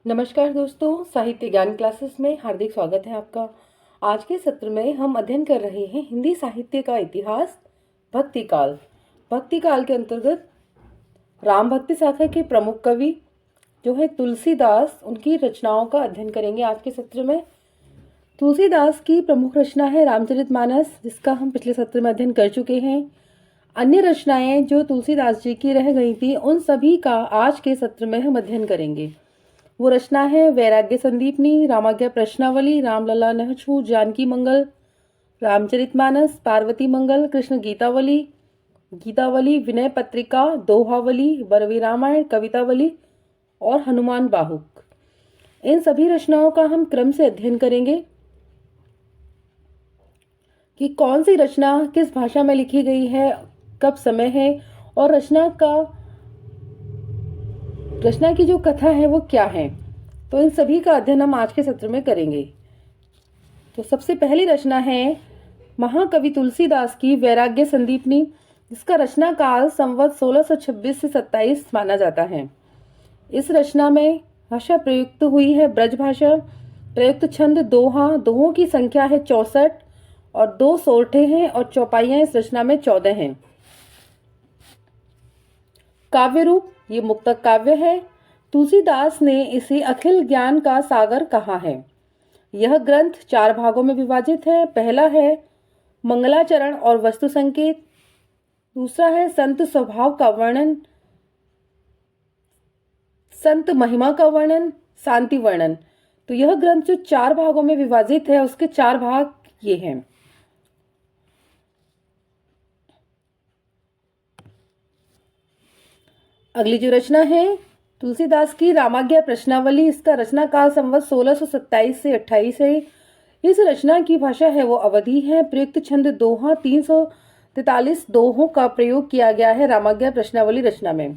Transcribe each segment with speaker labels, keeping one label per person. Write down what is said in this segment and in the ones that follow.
Speaker 1: नमस्कार दोस्तों, साहित्य ज्ञान क्लासेस में हार्दिक स्वागत है आपका। आज के सत्र में हम अध्ययन कर रहे हैं हिंदी साहित्य का इतिहास, भक्ति काल। भक्ति काल के अंतर्गत राम भक्ति शाखा के प्रमुख कवि जो है तुलसीदास, उनकी रचनाओं का अध्ययन करेंगे आज के सत्र में। तुलसीदास की प्रमुख रचना है रामचरितमानस, जिसका हम पिछले सत्र में अध्ययन कर चुके हैं। अन्य रचनाएं जो तुलसीदास जी की रह गई थी, उन सभी का आज के सत्र में हम अध्ययन करेंगे। वो रचना है वैराग्य संदीपनी, रामाज्ञा प्रश्नावली, रामलला नहछू, जानकी मंगल, रामचरितमानस, पार्वती मंगल, कृष्ण गीतावली, गीतावली, विनय पत्रिका, दोहावली, बरवी रामायण, कवितावली और हनुमान बाहुक। इन सभी रचनाओं का हम क्रम से अध्ययन करेंगे कि कौन सी रचना किस भाषा में लिखी गई है, कब समय है और रचना की जो कथा है वो क्या है। तो इन सभी का अध्ययन हम आज के सत्र में करेंगे। तो सबसे पहली रचना है महाकवि तुलसीदास की वैराग्य संदीपनी, जिसका रचना काल संवत 1626 से 27 माना जाता है। इस रचना में भाषा प्रयुक्त हुई है ब्रज भाषा। प्रयुक्त छंद दोहा, दोहों की संख्या है 64 और 2 सोरठे हैं और चौपाइयां इस रचना में 14 हैं। काव्य रूप, ये मुक्तक काव्य है। तुलसीदास ने इसे अखिल ज्ञान का सागर कहा है। यह ग्रंथ 4 भागों में विभाजित है। पहला है मंगलाचरण और वस्तु संकेत, दूसरा है संत स्वभाव का वर्णन, संत महिमा का वर्णन, शांति वर्णन। तो यह ग्रंथ जो 4 भागों में विभाजित है, उसके 4 भाग ये हैं। अगली जो रचना है तुलसीदास की रामाज्ञा प्रश्नावली, इसका रचना काल संवत 1627 से 28 है। इस रचना की भाषा है वो अवधी है। प्रयुक्त छंद दोहा, 343 दोहों का प्रयोग किया गया है रामाज्ञा प्रश्नावली रचना में।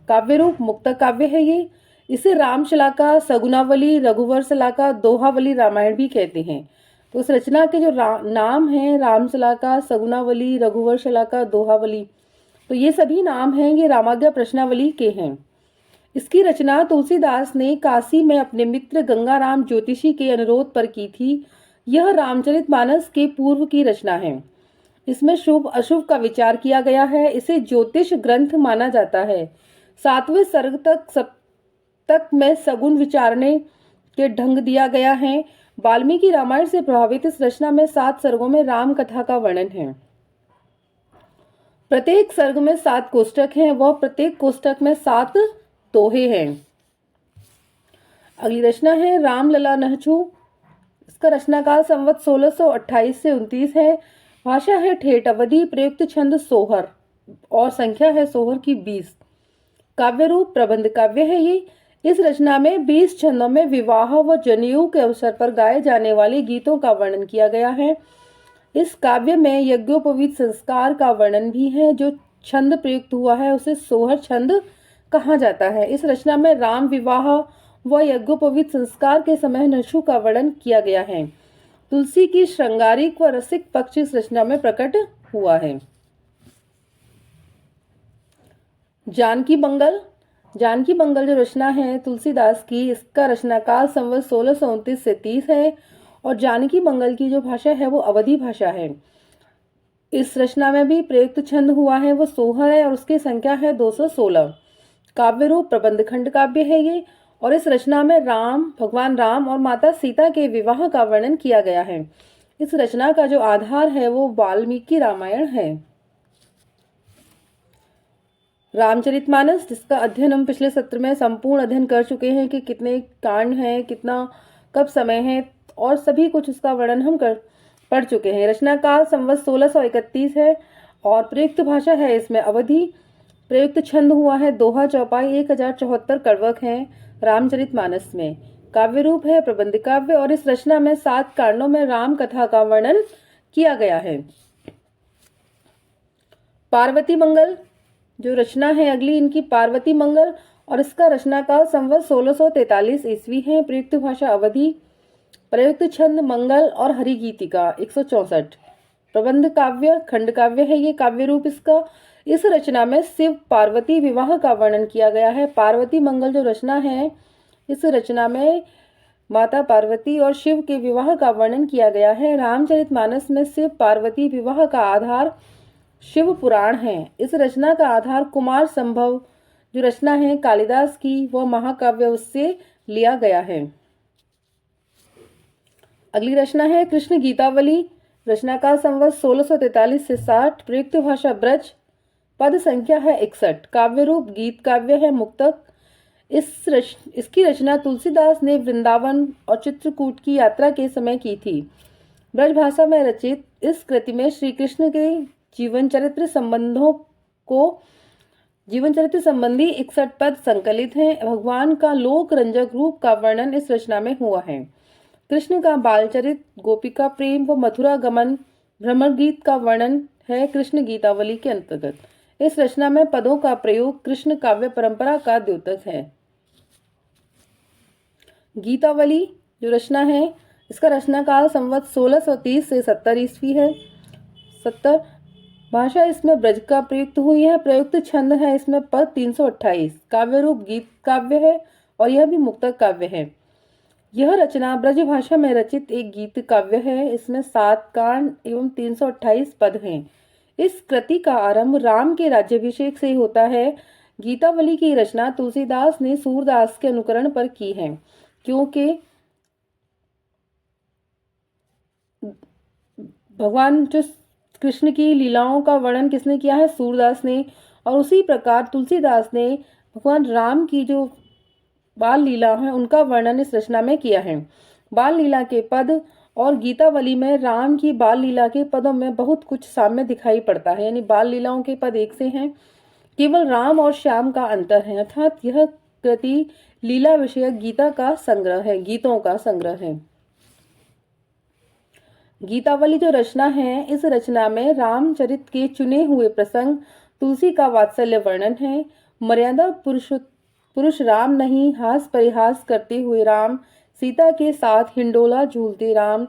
Speaker 1: काव्य रूप मुक्तक काव्य है ये। इसे रामशलाका, सगुनावली, रघुवंशलाका, दोहावली रामायण भी कहते हैं। तो इस रचना के जो नाम हैं रामशलाका, सगुनावली, रघुवंशलाका, दोहावली, तो ये सभी नाम हैं ये रामाज्ञा प्रश्नावली के हैं। इसकी रचना तुलसीदास ने काशी में अपने मित्र गंगाराम ज्योतिषी के अनुरोध पर की थी। यह रामचरितमानस के पूर्व की रचना है। इसमें शुभ अशुभ का विचार किया गया है। इसे ज्योतिष ग्रंथ माना जाता है। 7वें सर्ग तक सप्तक में सगुन विचारने के ढंग दिया गया है। वाल्मीकि रामायण से प्रभावित इस रचना में 7 सर्गों में राम कथा का वर्णन है। प्रत्येक सर्ग में 7 कोष्टक हैं, वह प्रत्येक कोष्टक में 7 दोहे हैं। अगली रचना है रामलला नहछू, इसका रचनाकाल संवत 1628 से 29 है। भाषा है ठेठ अवधि। प्रयुक्त छंद सोहर और संख्या है सोहर की 20। काव्य रूप प्रबंध काव्य है ये। इस रचना में 20 छंदों में विवाह व जनेऊ के अवसर पर गाए जाने वाले गीतों का वर्णन किया गया है। इस काव्य में यज्ञोपवीत संस्कार का वर्णन भी है। जो छंद प्रयुक्त हुआ है उसे सोहर छंद कहा जाता है। इस रचना में राम विवाह व यज्ञोपवीत संस्कार के समय नहछू का वर्णन किया गया है। तुलसी की श्रृंगारिक व रसिक पक्ष इस रचना में प्रकट हुआ है। जानकी मंगल, जानकी मंगल जो रचना है तुलसीदास की, इसका रचनाकाल संवत 1629 से 30 है और जानकी मंगल की जो भाषा है वो अवधी भाषा है। इस रचना में भी प्रयुक्त छंद हुआ है वो सोहर है और उसकी संख्या है 216। काव्य रूप प्रबंध खंड काव्य है ये और इस रचना में भगवान राम और माता सीता के विवाह का वर्णन किया गया है। इस रचना का जो आधार है वो वाल्मीकि रामायण है। रामचरितमानस, जिसका अध्ययन हम पिछले सत्र में संपूर्ण अध्ययन कर चुके हैं कि कितने कांड हैं, कितना कब समय है और सभी कुछ उसका वर्णन हम पढ़ चुके हैं। रचना काल संवत 1631 है और प्रयुक्त भाषा है इसमें अवधि। प्रयुक्त छंद हुआ है दोहा, चौपाई, 1074 कड़वक हैं रामचरितमानस में। काव्य रूप है प्रबंध काव्य और इस रचना में 7 कांडों में राम कथा का वर्णन किया गया है। पार्वती मंगल जो रचना है अगली इनकी पार्वती मंगल और इसका रचनाकाल संवत 1643 ईस्वी है। प्रयुक्त भाषा अवधि। प्रयुक्त छंद मंगल और हरिगीतिका 164। प्रबंध काव्य खंड काव्य है ये। काव्य रूप इसका। इस रचना में शिव पार्वती विवाह का वर्णन किया गया है। पार्वती मंगल जो रचना है इस रचना में माता पार्वती और शिव के विवाह का वर्णन किया गया है। रामचरितमानस में शिव पार्वती विवाह का आधार शिव पुराण है। इस रचना का आधार कुमार संभव जो रचना है कालिदास की, वह महाकाव्य उससे लिया गया है। अगली रचना है कृष्ण गीतावली। रचना काल संवत 1643 से 60। प्रयुक्त भाषा ब्रज। पद संख्या है 61। काव्य रूप गीत काव्य है मुक्तक। इसकी रचना तुलसीदास ने वृंदावन और चित्रकूट की यात्रा के समय की थी। ब्रज भाषा में रचित इस कृति में श्री कृष्ण के जीवन चरित्र संबंधी 61 पद संकलित हैं। भगवान का लोक रंजक रूप का वर्णन इस रचना में हुआ है। कृष्ण का बालचरित, गोपिका प्रेम व मथुरा गमन, भ्रमर गीत का वर्णन है कृष्ण गीतावली के अंतर्गत। इस रचना में पदों का प्रयोग कृष्ण काव्य परंपरा का द्योतक है। गीतावली जो रचना है, इसका रचना काल संवत 1630 से 70 ईस्वी है। 70 भाषा इसमें ब्रज का प्रयुक्त हुई है। प्रयुक्त छंद है इसमें पद 328। काव्य रूप गीत काव्य है और यह भी मुक्तक काव्य है। यह रचना ब्रज भाषा में रचित एक गीत काव्य है। इसमें 7 कांड एवं 328 पद हैं। इस कृति का आरंभ राम के राज्याभिषेक से होता है। गीतावली की रचना तुलसीदास ने सूरदास के अनुकरण पर की है, क्योंकि भगवान जो कृष्ण की लीलाओं का वर्णन किसने किया है? सूरदास ने। और उसी प्रकार तुलसीदास ने भगवान राम की जो बाल लीला है उनका वर्णन इस रचना में किया है। बाल लीला के पद और गीतावली में राम की बाल लीला के पदों में बहुत कुछ साम्य दिखाई पड़ता है, यानी बाल लीलाओं के पद एक से हैं, केवल राम और श्याम का अंतर है। अर्थात यह कृति लीला विषयक गीता का संग्रह है, गीतों का संग्रह है। गीतावली जो रचना है, इस रचना में रामचरित के चुने हुए प्रसंग, तुलसी का वात्सल्य वर्णन है। मर्यादा पुरुष राम नहीं, हास परिहास करते हुए राम, सीता के साथ हिंडोला झूलते राम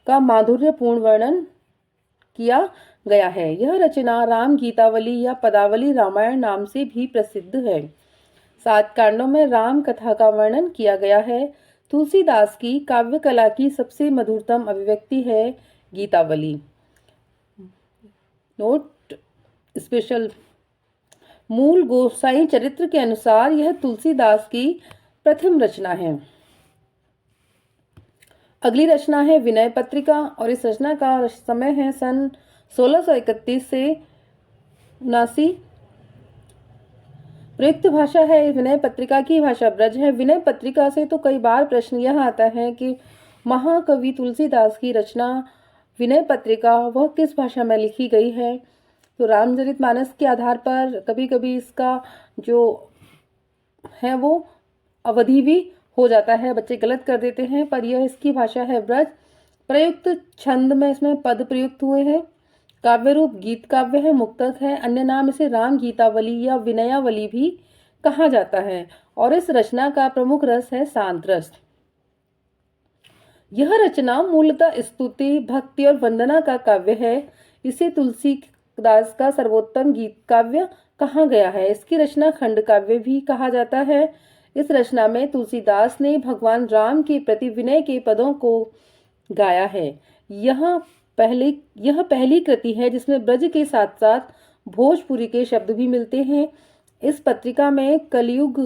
Speaker 1: का माधुर्यपूर्ण वर्णन किया गया है। यह रचना राम गीतावली या पदावली रामायण नाम से भी प्रसिद्ध है। 7 कांडों में राम कथा का वर्णन किया गया है। तुलसीदास की काव्य कला की सबसे मधुरतम अभिव्यक्ति है गीतावली। नोट स्पेशल, मूल गोसाई चरित्र के अनुसार यह तुलसीदास की प्रथम रचना है। अगली रचना है विनय पत्रिका और इस रचना का समय है सन 1631 से 79। प्रयुक्त भाषा है विनय पत्रिका की भाषा ब्रज है। विनय पत्रिका से तो कई बार प्रश्न यह आता है कि महाकवि तुलसीदास की रचना विनय पत्रिका वह किस भाषा में लिखी गई है। तो रामचरितमानस के आधार पर कभी कभी इसका जो है वो अवधि भी हो जाता है, बच्चे गलत कर देते हैं, पर यह इसकी भाषा है ब्रज। प्रयुक्त छंद में इसमें पद प्रयुक्त हुए हैं। काव्य रूप गीत काव्य है, मुक्तक है। अन्य नाम इसे राम गीतावली या विनयावली भी कहा जाता है और इस रचना का प्रमुख रस है शांत रस। यह रचना मूलतः स्तुति, भक्ति और वंदना का काव्य है। इसे तुलसीदास का सर्वोत्तम गीत काव्य कहा गया है। इसकी रचना खंड काव्य भी कहा जाता है। इस रचना में तुलसीदास ने भगवान राम के प्रति विनय के पदों को गाया है। यह पहली कृति है जिसमें ब्रज के साथ साथ भोजपुरी के शब्द भी मिलते हैं। इस पत्रिका में कलयुग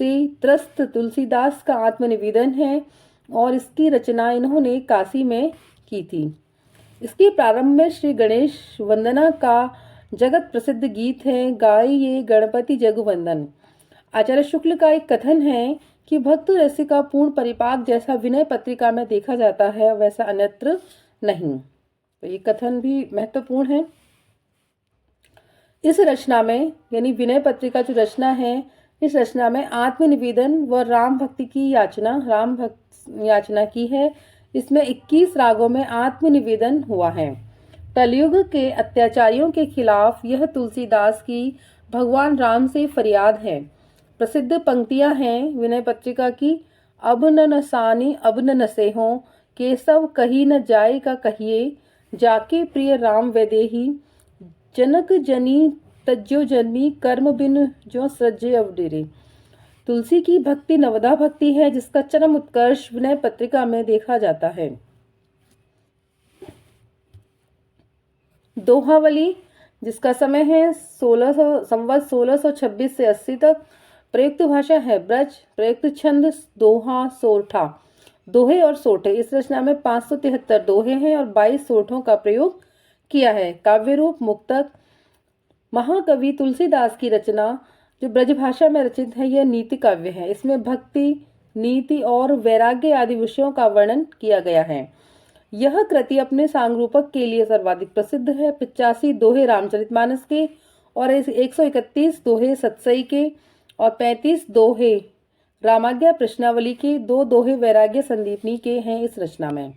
Speaker 1: से त्रस्त तुलसीदास का आत्मनिवेदन है और इसकी रचना इन्होंने काशी में की थी। इसके प्रारंभ में श्री गणेश वंदना का जगत प्रसिद्ध गीत है, गाइए गणपति जगवंदन। आचार्य शुक्ल का एक कथन है कि भक्त रस का पूर्ण परिपाक जैसा विनय पत्रिका में देखा जाता है वैसा अन्यत्र नहीं। तो ये कथन भी महत्वपूर्ण है। इस रचना में यानी विनय पत्रिका जो रचना है, इस रचना में आत्मनिवेदन व राम भक्ति की याचना की है। इसमें 21 रागों में आत्मनिवेदन हुआ है। कलयुग के अत्याचारियों के खिलाफ यह तुलसीदास की भगवान राम से फरियाद है। प्रसिद्ध पंक्तियां हैं विनय पत्रिका की, अब न नसानी अब न नसे हो, केशव कही न जाए का कहिए, जाके प्रिय राम वैदेही, जनक जनी तज्जो जन्मी, कर्म बिन जो सृजे अवडेरे। तुलसी की भक्ति नवदा भक्ति है, जिसका चरम उत्कर्ष विनय पत्रिका में देखा जाता है। दोहावली, जिसका समय है 1626 से 80 तक। प्रयुक्त भाषा है ब्रज। प्रयुक्त छंद दोहा सोरठा। दोहे और सोठे। इस रचना में 573 दोहे हैं और 22 सोठों का प्रयोग किया है। काव्य रूप मुक्तक। महाकवि तुलसीदास की रचना जो ब्रज भाषा में रचित है, यह नीति काव्य है। इसमें भक्ति, नीति और वैराग्य आदि विषयों का वर्णन किया गया है। यह कृति अपने सांगरूपक के लिए सर्वाधिक प्रसिद्ध है। 85 दोहे रामचरितमानस के और 131 दोहे सतसई के और 35 दोहे रामाज्ञा प्रश्नावली के, 2 दोहे वैराग्य संदीपनी के हैं इस रचना में।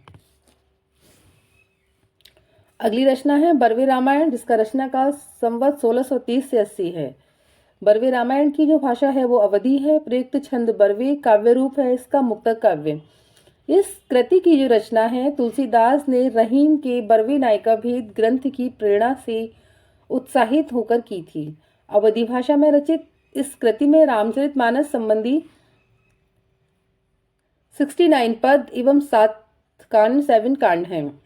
Speaker 1: अगली रचना है बरवे रामायण, जिसका रचना काल संवत 1630 से 80 है। बरवे रामायण की जो भाषा है वो अवधी है। प्रयुक्त छंद बरवे। काव्य रूप है इसका मुक्तक काव्य। इस कृति की जो रचना है, तुलसीदास ने रहीम के बरवे नायिका भेद ग्रंथ की प्रेरणा से उत्साहित होकर की थी। अवधी भाषा में रचित इस कृति में रामचरितमानस संबंधी 69 पद एवं 7 कांड हैं।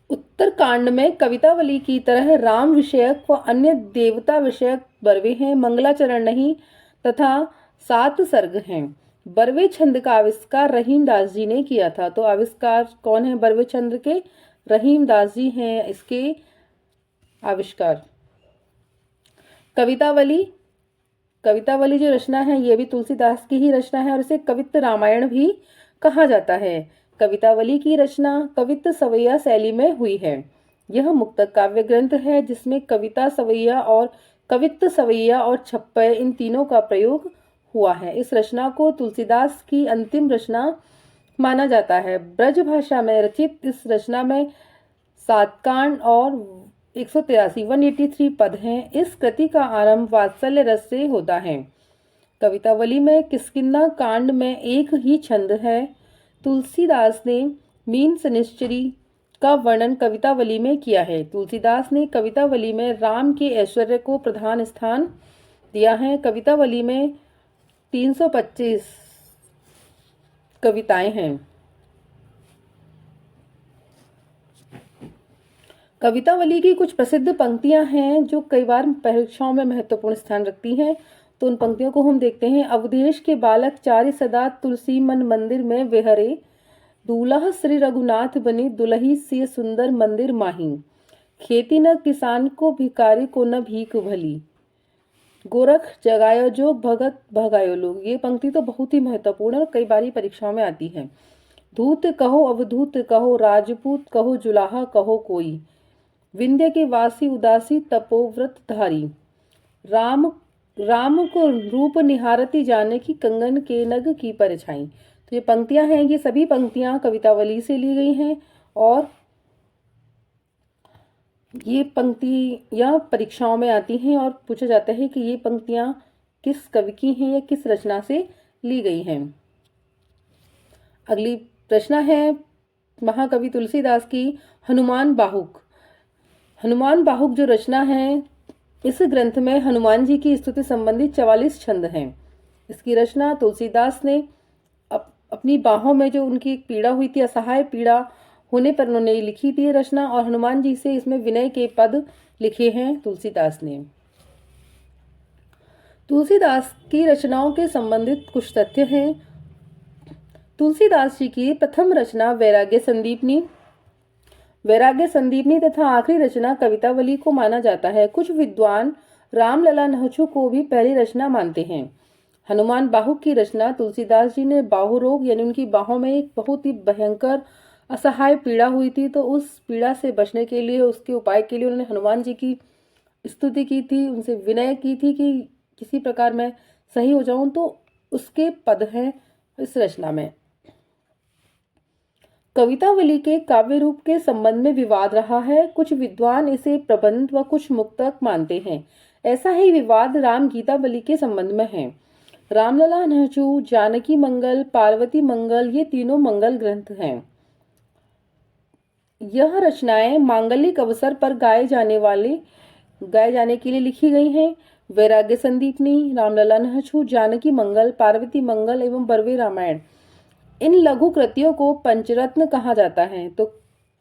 Speaker 1: उत्तर कांड में कवितावली की तरह राम विषयक व अन्य देवता विषयक बरवे हैं, मंगलाचरण नहीं तथा 7 सर्ग हैं। बरवे छंद का आविष्कार रहीम दास जी ने किया था। तो आविष्कार कौन है बरवे छंद के? रहीम दास जी हैं इसके आविष्कार। कवितावली। कवितावली जो रचना है ये भी तुलसीदास की ही रचना है और इसे कवित्त रामायण भी कहा जाता है। कवितावली की रचना कवित्त सवैया शैली में हुई है। यह मुक्तक काव्य ग्रंथ है जिसमें कविता सवैया और कवित्त सवैया और छप्पय इन तीनों का प्रयोग हुआ है। इस रचना को तुलसीदास की अंतिम रचना माना जाता है। ब्रज भाषा में रचित इस रचना में 7 कांड और 183 पद हैं। इस कृति का आरंभ वात्सल्य रस से होता है। कवितावली में किष्किंधा कांड में एक ही छंद है। तुलसीदास ने मीन सनिश्चरी का वर्णन कवितावली में किया है। तुलसीदास ने कवितावली में राम के ऐश्वर्य को प्रधान स्थान दिया है। कवितावली में 325 कविताएं हैं। कवितावली की कुछ प्रसिद्ध पंक्तियां हैं जो कई बार परीक्षाओं में महत्वपूर्ण स्थान रखती हैं। तो उन पंक्तियों को हम देखते हैं। अवधेश के बालक चारि सदा तुलसी मन मंदिर में विहरे, दूल्हा श्री रघुनाथ बने दुलही से सुंदर मंदिर माही, खेती न किसान को भिकारी को न भीख भली, गोरख जगायो जो भगत भगायो लोग। ये पंक्ति तो बहुत ही महत्वपूर्ण और कई बार परीक्षाओं में आती है। धूत कहो अवधूत कहो, राजपूत कहो जुलाहा कहो कोई, विंध्य के वासी उदासी तपोव्रत धारी, राम राम को रूप निहारती जाने की कंगन के नग की परछाई। तो ये पंक्तियां हैं, ये सभी पंक्तियां कवितावली से ली गई हैं और ये पंक्तियां परीक्षाओं में आती हैं और पूछा जाता है कि ये पंक्तियां किस कवि की हैं या किस रचना से ली गई हैं। अगली रचना है महाकवि तुलसीदास की हनुमान बाहुक। हनुमान बाहुक जो रचना है, इस ग्रंथ में हनुमान जी की स्तुति संबंधी 44 छंद हैं। इसकी रचना तुलसीदास ने अपनी बाहों में जो उनकी एक पीड़ा हुई थी, असहाय पीड़ा होने पर उन्होंने लिखी थी रचना, और हनुमान जी से इसमें विनय के पद लिखे हैं तुलसीदास ने। तुलसीदास की रचनाओं के संबंधित कुछ तथ्य हैं। तुलसीदास जी की प्रथम रचना वैराग्य संदीपनी तथा आखिरी रचना कवितावली को माना जाता है। कुछ विद्वान रामलला नहचु को भी पहली रचना मानते हैं। हनुमान बाहुक की रचना तुलसीदास जी ने बाहु रोग यानी उनकी बाहों में एक बहुत ही भयंकर असहाय पीड़ा हुई थी, तो उस पीड़ा से बचने के लिए, उसके उपाय के लिए उन्होंने हनुमान जी की स्तुति की थी, उनसे विनय की थी कि किसी प्रकार मैं सही हो जाऊं। तो उसके पद हैं इस रचना में। कवितावली के काव्य रूप के संबंध में विवाद रहा है। कुछ विद्वान इसे प्रबंध व कुछ मुक्तक मानते हैं। ऐसा ही विवाद राम गीतावली के संबंध में है। रामलला नहचु, जानकी मंगल, पार्वती मंगल, ये तीनों मंगल ग्रंथ हैं। यह रचनाएं मांगलिक अवसर पर गाए जाने के लिए लिखी गई हैं। वैराग्य संदीपनी, रामलला नहछू, जानकी मंगल, पार्वती मंगल एवं बरवे रामायण, इन लघु कृतियों को पंचरत्न कहा जाता है। तो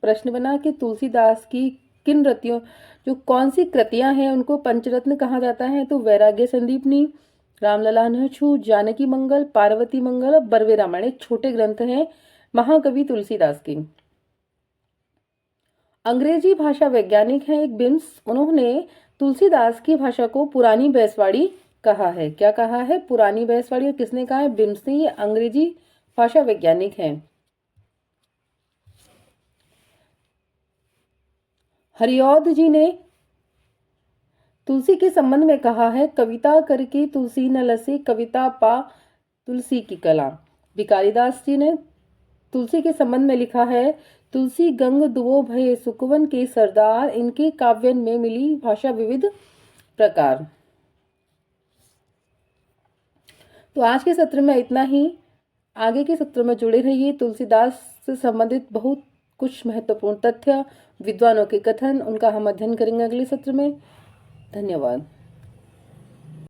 Speaker 1: प्रश्न बना कि तुलसीदास की किन रतियों, जो कौन सी कृतियां हैं उनको पंचरत्न कहा जाता है? तो वैराग्य संदीपनी, रामलला नहछू, जानकी मंगल, पार्वती मंगल और बरवे रामायण, एक छोटे ग्रंथ हैं महाकवि तुलसीदास के। अंग्रेजी भाषा वैज्ञानिक हैं एक बिम्स, उन्होंने तुलसीदास की भाषा को पुरानी बैसवाड़ी कहा है। क्या कहा है? पुरानी बैसवाड़ी। और किसने कहा है? बिम्स ने। ये अंग्रेजी भाषा वैज्ञानिक हैं। हरिऔध जी ने तुलसी के संबंध में कहा है, कविता करके तुलसी न लसे, कविता पा तुलसी की कला। भिकारीदास जी ने तुलसी के संबंध में लिखा है, तुलसी गंग दुओ भये सुकवन के सरदार, इनके काव्यन में मिली भाषा विविध प्रकार। तो आज के सत्र में इतना ही। आगे के सत्र में जुड़े रहिए। तुलसीदास से संबंधित बहुत कुछ महत्वपूर्ण तथ्य, विद्वानों के कथन, उनका हम अध्ययन करेंगे अगले सत्र में। धन्यवाद।